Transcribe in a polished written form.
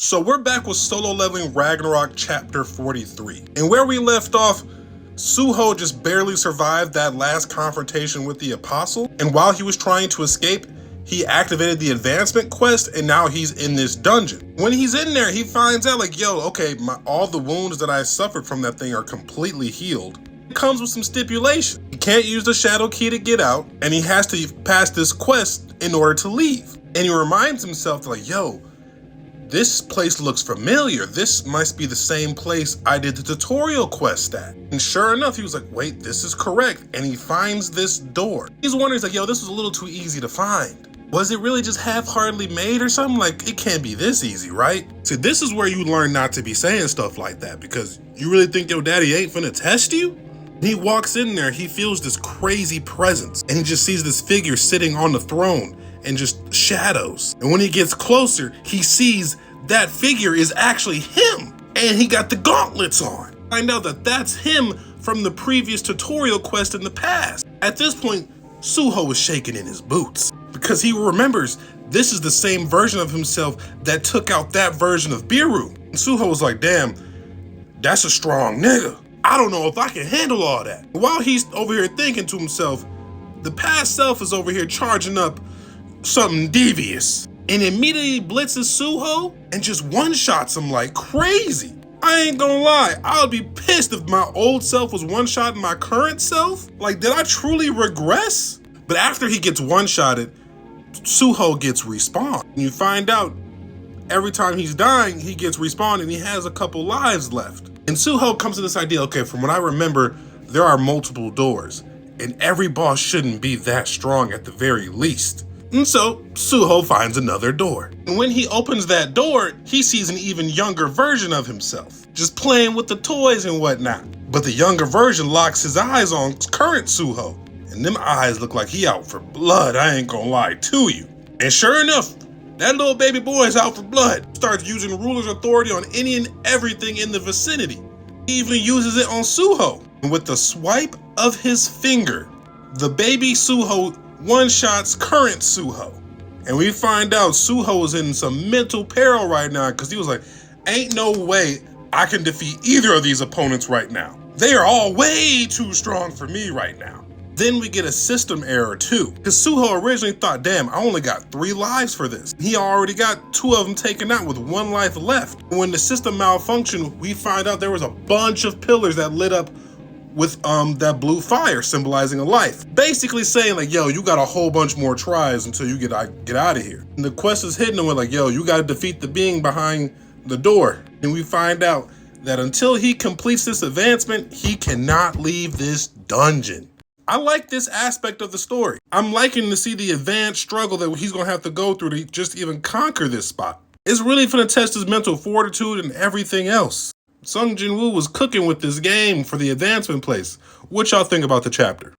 So we're back with solo leveling Ragnarok Chapter 43. And where we left off, Suho just barely survived that last confrontation with the Apostle. And while he was trying to escape, he activated the advancement quest and now he's in this dungeon. When he's in there, he finds out like, yo, okay, all the wounds that I suffered from that thing are completely healed. It comes with some stipulation. He can't use the shadow key to get out and he has to pass this quest in order to leave. And he reminds himself like, yo, this place looks familiar. This must be the same place I did the tutorial quest at. And sure enough, he was like, wait, this is correct. And he finds this door. He's wondering, he's like, yo, this was a little too easy to find. Was it really just half-heartedly made or something? Like, it can't be this easy, right? See, this is where you learn not to be saying stuff like that, because you really think your daddy ain't finna test you? He walks in there, he feels this crazy presence, and he just sees this figure sitting on the throne and just shadows. And when he gets closer, he sees that figure is actually him, and he got the gauntlets on. Find out that that's him from the previous tutorial quest in the past. At this point, Suho is shaking in his boots because he remembers this is the same version of himself that took out that version of Biru. And Suho was like, damn, that's a strong nigga. I don't know if I can handle all that. While he's over here thinking to himself, the past self is over here charging up something devious and immediately blitzes Suho and just one-shots him like crazy. I ain't gonna lie, I would be pissed if my old self was one-shotting my current self. Like, did I truly regress? But after he gets one-shotted, Suho gets respawned. And you find out every time he's dying, he gets respawned and he has a couple lives left. And Suho comes to this idea, okay, from what I remember, there are multiple doors and every boss shouldn't be that strong at the very least. And so Suho finds another door. And when he opens that door, he sees an even younger version of himself, just playing with the toys and whatnot. But the younger version locks his eyes on current Suho. And them eyes look like he out for blood, I ain't gonna lie to you. And sure enough, that little baby boy is out for blood. Starts using ruler's authority on any and everything in the vicinity. He even uses it on Suho. And with the swipe of his finger, the baby Suho one-shots current Suho. And we find out Suho is in some mental peril right now because he was like, ain't no way I can defeat either of these opponents right now. They are all way too strong for me right now. Then we get a system error too, because Suho originally thought, damn, I only got 3 lives for this. He already got 2 of them taken out with 1 life left. When the system malfunctioned, we find out there was a bunch of pillars that lit up with that blue fire symbolizing a life. Basically saying like, yo, you got a whole bunch more tries until you get out of here. And the quest is hidden with like, yo, you gotta defeat the being behind the door. And we find out that until he completes this advancement, he cannot leave this dungeon. I like this aspect of the story. I'm liking to see the advanced struggle that he's gonna have to go through to just even conquer this spot. It's really gonna test his mental fortitude and everything else. Jin-Woo was cooking with this game for the advancement place. What y'all think about the chapter?